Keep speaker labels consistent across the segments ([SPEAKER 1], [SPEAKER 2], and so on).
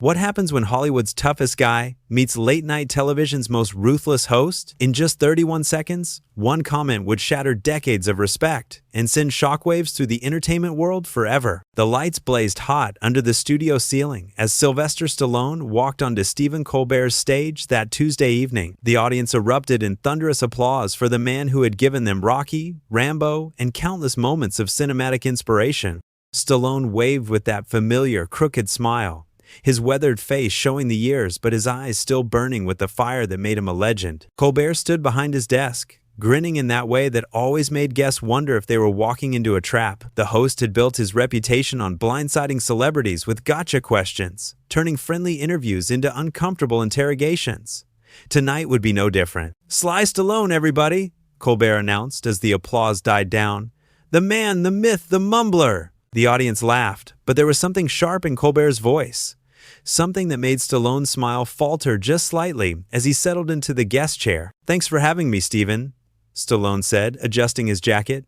[SPEAKER 1] What happens when Hollywood's toughest guy meets late-night television's most ruthless host? In just 31 seconds, one comment would shatter decades of respect and send shockwaves through the entertainment world forever. The lights blazed hot under the studio ceiling as Sylvester Stallone walked onto Stephen Colbert's stage that Tuesday evening. The audience erupted in thunderous applause for the man who had given them Rocky, Rambo, and countless moments of cinematic inspiration. Stallone waved with that familiar, crooked smile, his weathered face showing the years but his eyes still burning with the fire that made him a legend. Colbert stood behind his desk, grinning in that way that always made guests wonder if they were walking into a trap. The host had built his reputation on blindsiding celebrities with gotcha questions, turning friendly interviews into uncomfortable interrogations. Tonight would be no different. "Sly Stallone, everybody," Colbert announced as the applause died down. "The man, the myth, the mumbler." The audience laughed, but there was something sharp in Colbert's voice. Something that made Stallone's smile falter just slightly as he settled into the guest chair. "Thanks for having me, Stephen," Stallone said, adjusting his jacket.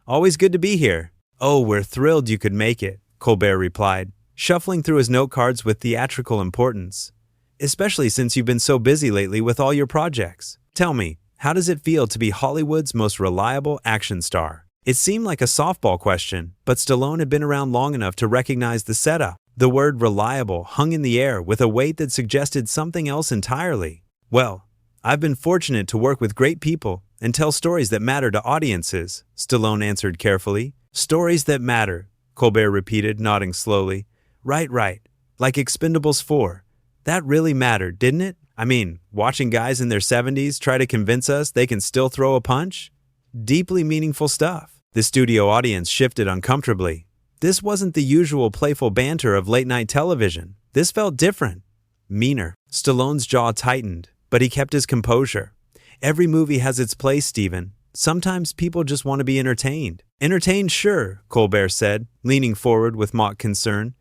[SPEAKER 1] "Always good to be here." "Oh, we're thrilled you could make it," Colbert replied, shuffling through his note cards with theatrical importance. "Especially since you've been so busy lately with all your projects. Tell me, how does it feel to be Hollywood's most reliable action star?" It seemed like a softball question, but Stallone had been around long enough to recognize the setup. The word reliable hung in the air with a weight that suggested something else entirely. "Well, I've been fortunate to work with great people and tell stories that matter to audiences," Stallone answered carefully. "Stories that matter," Colbert repeated, nodding slowly. Right. Like Expendables 4. That really mattered, didn't it? I mean, watching guys in their 70s try to convince us they can still throw a punch? Deeply meaningful stuff." The studio audience shifted uncomfortably. This wasn't the usual playful banter of late-night television. This felt different, meaner. Stallone's jaw tightened, but he kept his composure. "Every movie has its place, Stephen. Sometimes people just want to be entertained." "Entertained, sure," Colbert said, leaning forward with mock concern.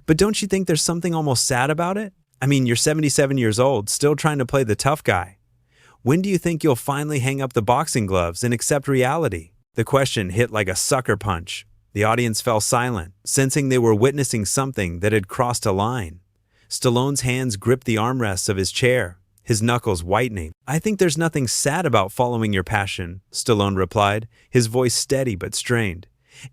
[SPEAKER 1] "But don't you think there's something almost sad about it? I mean, you're 77 years old, still trying to play the tough guy. When do you think you'll finally hang up the boxing gloves and accept reality?" The question hit like a sucker punch. The audience fell silent, sensing they were witnessing something that had crossed a line. Stallone's hands gripped the armrests of his chair, his knuckles whitening. "I think there's nothing sad about following your passion," Stallone replied, his voice steady but strained.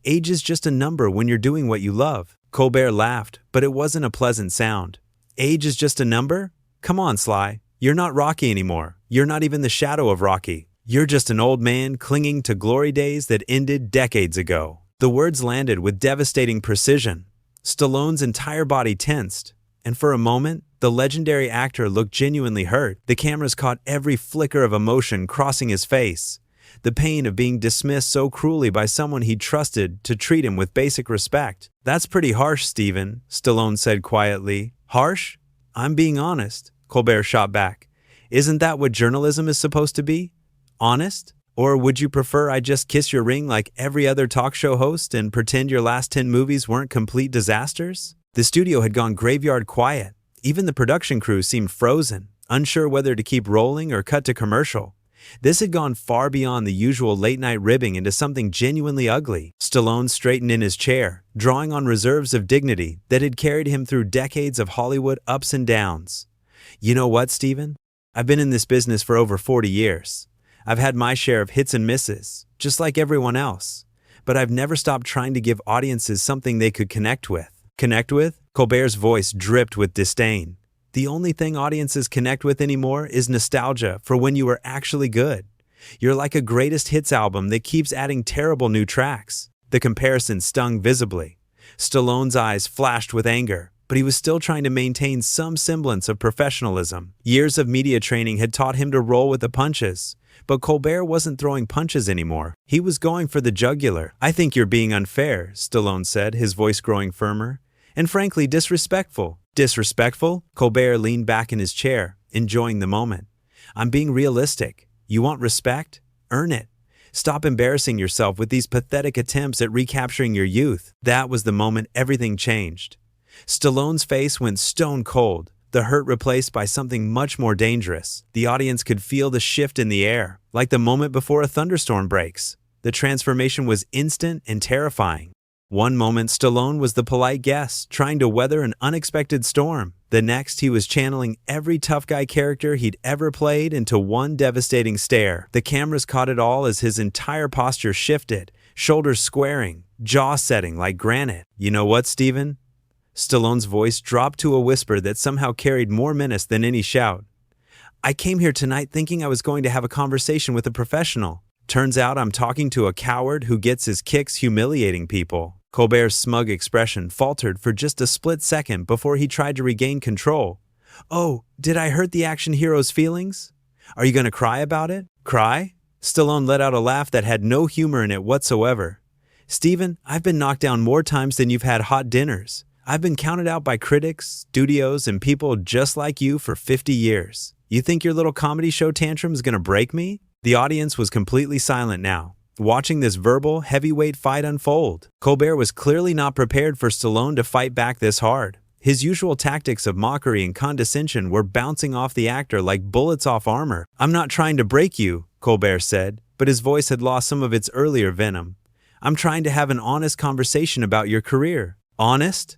[SPEAKER 1] "Age is just a number when you're doing what you love." Colbert laughed, but it wasn't a pleasant sound. "Age is just a number? Come on, Sly. You're not Rocky anymore. You're not even the shadow of Rocky. You're just an old man clinging to glory days that ended decades ago." The words landed with devastating precision. Stallone's entire body tensed, and for a moment, the legendary actor looked genuinely hurt. The cameras caught every flicker of emotion crossing his face. The pain of being dismissed so cruelly by someone he'd trusted to treat him with basic respect. "That's pretty harsh, Stephen," Stallone said quietly. "Harsh? I'm being honest," Colbert shot back. "Isn't that what journalism is supposed to be? Honest? Or would you prefer I just kiss your ring like every other talk show host and pretend your last 10 movies weren't complete disasters?" The studio had gone graveyard quiet. Even the production crew seemed frozen, unsure whether to keep rolling or cut to commercial. This had gone far beyond the usual late-night ribbing into something genuinely ugly. Stallone straightened in his chair, drawing on reserves of dignity that had carried him through decades of Hollywood ups and downs. "You know what, Stephen? I've been in this business for over 40 years. I've had my share of hits and misses, just like everyone else. But I've never stopped trying to give audiences something they could connect with." "Connect with?" Colbert's voice dripped with disdain. "The only thing audiences connect with anymore is nostalgia for when you were actually good. You're like a greatest hits album that keeps adding terrible new tracks." The comparison stung visibly. Stallone's eyes flashed with anger, but he was still trying to maintain some semblance of professionalism. Years of media training had taught him to roll with the punches. But Colbert wasn't throwing punches anymore. He was going for the jugular. "I think you're being unfair," Stallone said, his voice growing firmer. "And frankly, disrespectful." "Disrespectful?" Colbert leaned back in his chair, enjoying the moment. "I'm being realistic. You want respect? Earn it. Stop embarrassing yourself with these pathetic attempts at recapturing your youth." That was the moment everything changed. Stallone's face went stone cold, the hurt replaced by something much more dangerous. The audience could feel the shift in the air, like the moment before a thunderstorm breaks. The transformation was instant and terrifying. One moment, Stallone was the polite guest, trying to weather an unexpected storm. The next, he was channeling every tough guy character he'd ever played into one devastating stare. The cameras caught it all as his entire posture shifted, shoulders squaring, jaw setting like granite. "You know what, Steven?" Stallone's voice dropped to a whisper that somehow carried more menace than any shout. "I came here tonight thinking I was going to have a conversation with a professional. Turns out I'm talking to a coward who gets his kicks humiliating people." Colbert's smug expression faltered for just a split second before he tried to regain control. "Oh, did I hurt the action hero's feelings? Are you going to cry about it?" "Cry?" Stallone let out a laugh that had no humor in it whatsoever. "Steven, I've been knocked down more times than you've had hot dinners. I've been counted out by critics, studios, and people just like you for 50 years. You think your little comedy show tantrum is going to break me?" The audience was completely silent now, watching this verbal, heavyweight fight unfold. Colbert was clearly not prepared for Stallone to fight back this hard. His usual tactics of mockery and condescension were bouncing off the actor like bullets off armor. "I'm not trying to break you," Colbert said, but his voice had lost some of its earlier venom. "I'm trying to have an honest conversation about your career." "Honest?"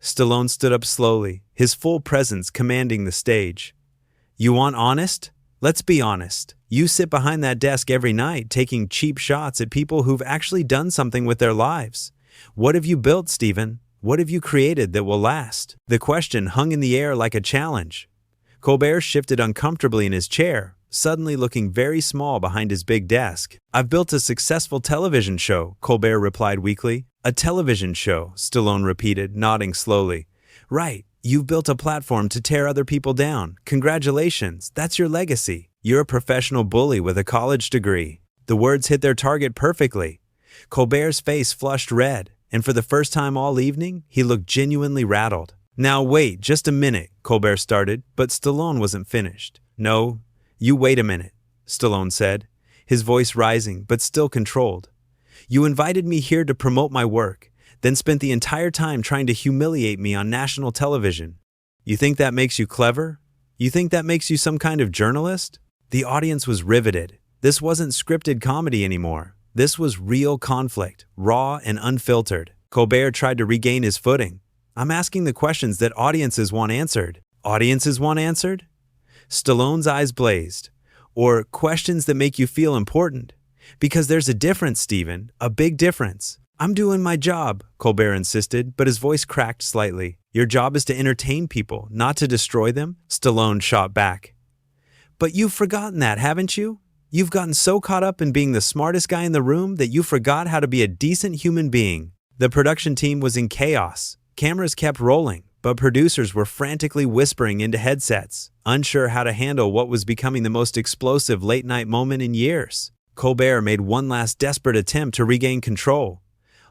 [SPEAKER 1] Stallone stood up slowly, his full presence commanding the stage. "You want honest? Let's be honest. You sit behind that desk every night taking cheap shots at people who've actually done something with their lives. What have you built, Steven? What have you created that will last?" The question hung in the air like a challenge. Colbert shifted uncomfortably in his chair, suddenly looking very small behind his big desk. "I've built a successful television show," Colbert replied weakly. "A television show," Stallone repeated, nodding slowly. "Right. You've built a platform to tear other people down. Congratulations, that's your legacy. You're a professional bully with a college degree." The words hit their target perfectly. Colbert's face flushed red, and for the first time all evening, he looked genuinely rattled. "Now wait, just a minute," Colbert started, but Stallone wasn't finished. "No, you wait a minute," Stallone said, his voice rising but still controlled. "You invited me here to promote my work, then spent the entire time trying to humiliate me on national television. You think that makes you clever? You think that makes you some kind of journalist?" The audience was riveted. This wasn't scripted comedy anymore. This was real conflict, raw and unfiltered. Colbert tried to regain his footing. "I'm asking the questions that audiences want answered." "Audiences want answered?" Stallone's eyes blazed. "Or questions that make you feel important? Because there's a difference, Steven, a big difference." "I'm doing my job," Colbert insisted, but his voice cracked slightly. "Your job is to entertain people, not to destroy them," Stallone shot back. "But you've forgotten that, haven't you? You've gotten so caught up in being the smartest guy in the room that you forgot how to be a decent human being." The production team was in chaos. Cameras kept rolling, but producers were frantically whispering into headsets, unsure how to handle what was becoming the most explosive late-night moment in years. Colbert made one last desperate attempt to regain control.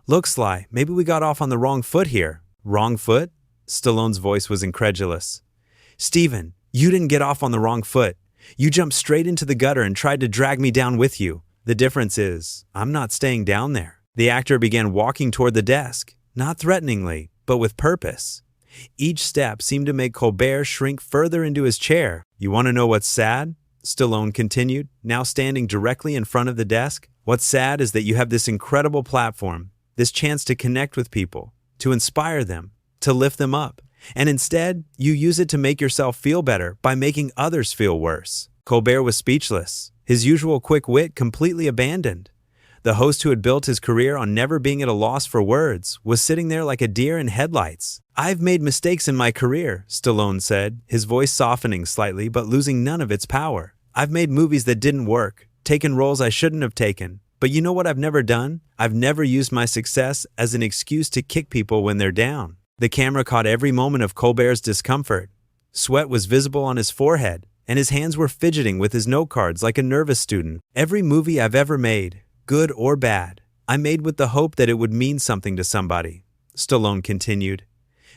[SPEAKER 1] "Look, Sly, maybe we got off on the wrong foot here." "Wrong foot?" Stallone's voice was incredulous. "Steven, you didn't get off on the wrong foot. You jumped straight into the gutter and tried to drag me down with you. The difference is, I'm not staying down there." The actor began walking toward the desk, not threateningly, but with purpose. Each step seemed to make Colbert shrink further into his chair. "You want to know what's sad?" Stallone continued, now standing directly in front of the desk. "What's sad is that you have this incredible platform, this chance to connect with people, to inspire them, to lift them up. And instead, you use it to make yourself feel better by making others feel worse." Colbert was speechless, his usual quick wit completely abandoned. The host who had built his career on never being at a loss for words was sitting there like a deer in headlights. "I've made mistakes in my career," Stallone said, his voice softening slightly but losing none of its power. "I've made movies that didn't work, taken roles I shouldn't have taken. But you know what I've never done? I've never used my success as an excuse to kick people when they're down." The camera caught every moment of Colbert's discomfort. Sweat was visible on his forehead, and his hands were fidgeting with his note cards like a nervous student. "Every movie I've ever made, good or bad, I made with the hope that it would mean something to somebody," Stallone continued.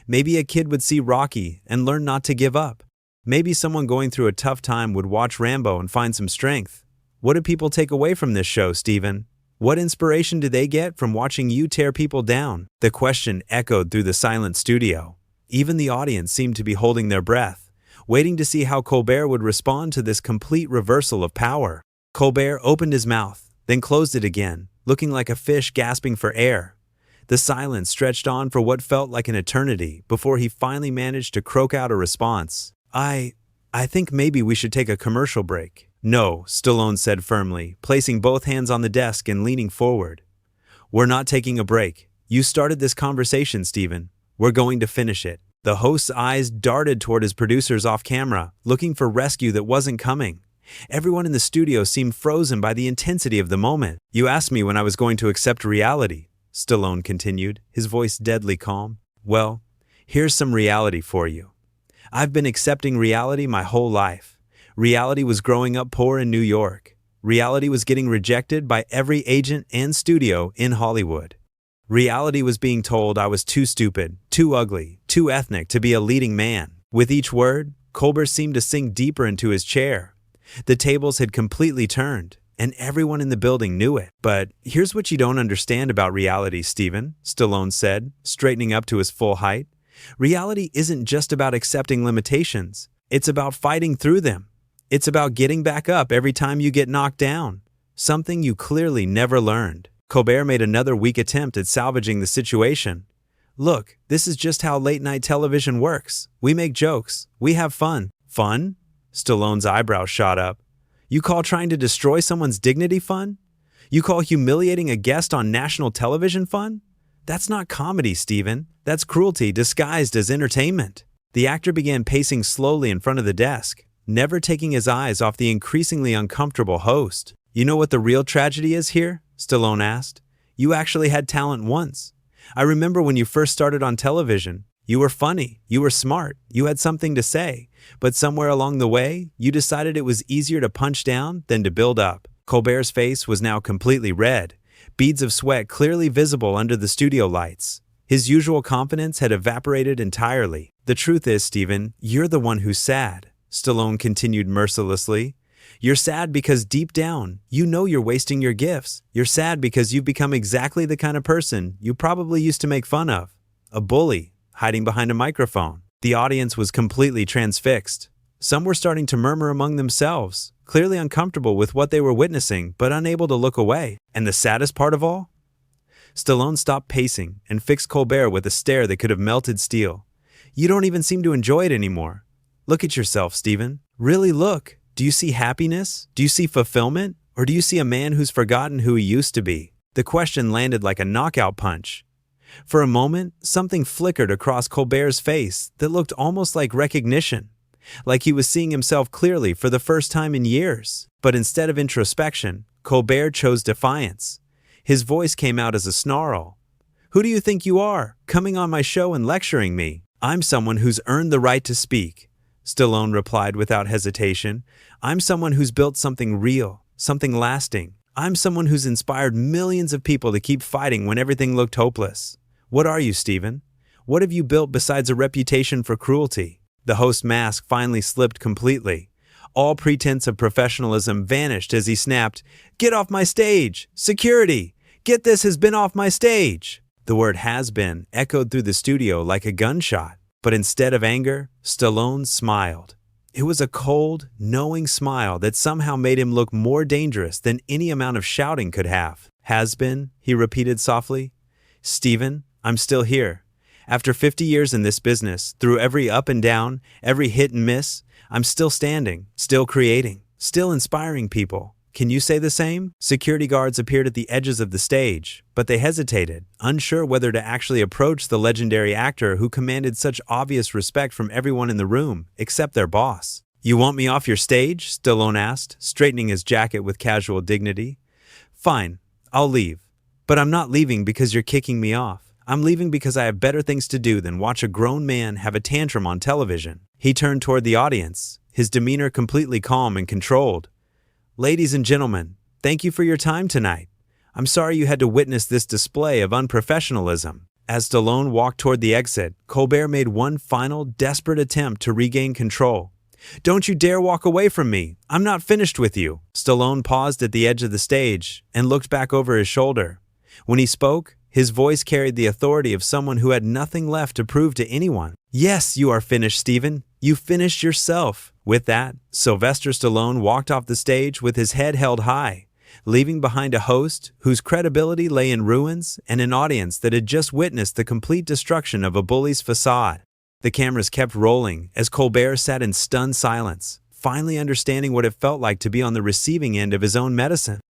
[SPEAKER 1] "Maybe a kid would see Rocky and learn not to give up. Maybe someone going through a tough time would watch Rambo and find some strength. What do people take away from this show, Steven? What inspiration do they get from watching you tear people down?" The question echoed through the silent studio. Even the audience seemed to be holding their breath, waiting to see how Colbert would respond to this complete reversal of power. Colbert opened his mouth, then closed it again, looking like a fish gasping for air. The silence stretched on for what felt like an eternity before he finally managed to croak out a response. I think maybe we should take a commercial break. No, Stallone said firmly, placing both hands on the desk and leaning forward. We're not taking a break. You started this conversation, Steven. We're going to finish it. The host's eyes darted toward his producers off camera, looking for rescue that wasn't coming. Everyone in the studio seemed frozen by the intensity of the moment. You asked me when I was going to accept reality, Stallone continued, his voice deadly calm. Well, here's some reality for you. I've been accepting reality my whole life. Reality was growing up poor in New York. Reality was getting rejected by every agent and studio in Hollywood. Reality was being told I was too stupid, too ugly, too ethnic to be a leading man. With each word, Colbert seemed to sink deeper into his chair. The tables had completely turned, and everyone in the building knew it. But here's what you don't understand about reality, Steven, Stallone said, straightening up to his full height. Reality isn't just about accepting limitations. It's about fighting through them. It's about getting back up every time you get knocked down. Something you clearly never learned. Colbert made another weak attempt at salvaging the situation. Look, this is just how late-night television works. We make jokes. We have fun. Fun? Stallone's eyebrows shot up. You call trying to destroy someone's dignity fun? You call humiliating a guest on national television fun? That's not comedy, Steven. That's cruelty disguised as entertainment. The actor began pacing slowly in front of the desk, never taking his eyes off the increasingly uncomfortable host. You know what the real tragedy is here? Stallone asked. You actually had talent once. I remember when you first started on television. You were funny, you were smart, you had something to say, but somewhere along the way, you decided it was easier to punch down than to build up. Colbert's face was now completely red, beads of sweat clearly visible under the studio lights. His usual confidence had evaporated entirely. The truth is, Steven, you're the one who's sad, Stallone continued mercilessly. You're sad because deep down, you know you're wasting your gifts. You're sad because you've become exactly the kind of person you probably used to make fun of. A bully, hiding behind a microphone. The audience was completely transfixed. Some were starting to murmur among themselves, clearly uncomfortable with what they were witnessing, but unable to look away. And the saddest part of all? Stallone stopped pacing and fixed Colbert with a stare that could have melted steel. You don't even seem to enjoy it anymore. Look at yourself, Steven. Really look. Do you see happiness? Do you see fulfillment? Or do you see a man who's forgotten who he used to be? The question landed like a knockout punch. For a moment, something flickered across Colbert's face that looked almost like recognition, like he was seeing himself clearly for the first time in years. But instead of introspection, Colbert chose defiance. His voice came out as a snarl. Who do you think you are, coming on my show and lecturing me? I'm someone who's earned the right to speak, Stallone replied without hesitation. I'm someone who's built something real, something lasting. I'm someone who's inspired millions of people to keep fighting when everything looked hopeless. What are you, Steven? What have you built besides a reputation for cruelty? The host's mask finally slipped completely. All pretense of professionalism vanished as he snapped, "Get off my stage! Security! Get this has been off my stage!" The word has been echoed through the studio like a gunshot. But instead of anger, Stallone smiled. It was a cold, knowing smile that somehow made him look more dangerous than any amount of shouting could have. Has been, he repeated softly. Steven, I'm still here. After 50 years in this business, through every up and down, every hit and miss, I'm still standing, still creating, still inspiring people. Can you say the same? Security guards appeared at the edges of the stage, but they hesitated, unsure whether to actually approach the legendary actor who commanded such obvious respect from everyone in the room, except their boss. You want me off your stage? Stallone asked, straightening his jacket with casual dignity. Fine, I'll leave. But I'm not leaving because you're kicking me off. I'm leaving because I have better things to do than watch a grown man have a tantrum on television. He turned toward the audience, his demeanor completely calm and controlled. Ladies and gentlemen, thank you for your time tonight. I'm sorry you had to witness this display of unprofessionalism. As Stallone walked toward the exit, Colbert made one final, desperate attempt to regain control. Don't you dare walk away from me. I'm not finished with you. Stallone paused at the edge of the stage and looked back over his shoulder. When he spoke, his voice carried the authority of someone who had nothing left to prove to anyone. Yes, you are finished, Steven. You finished yourself. With that, Sylvester Stallone walked off the stage with his head held high, leaving behind a host whose credibility lay in ruins and an audience that had just witnessed the complete destruction of a bully's facade. The cameras kept rolling as Colbert sat in stunned silence, finally understanding what it felt like to be on the receiving end of his own medicine.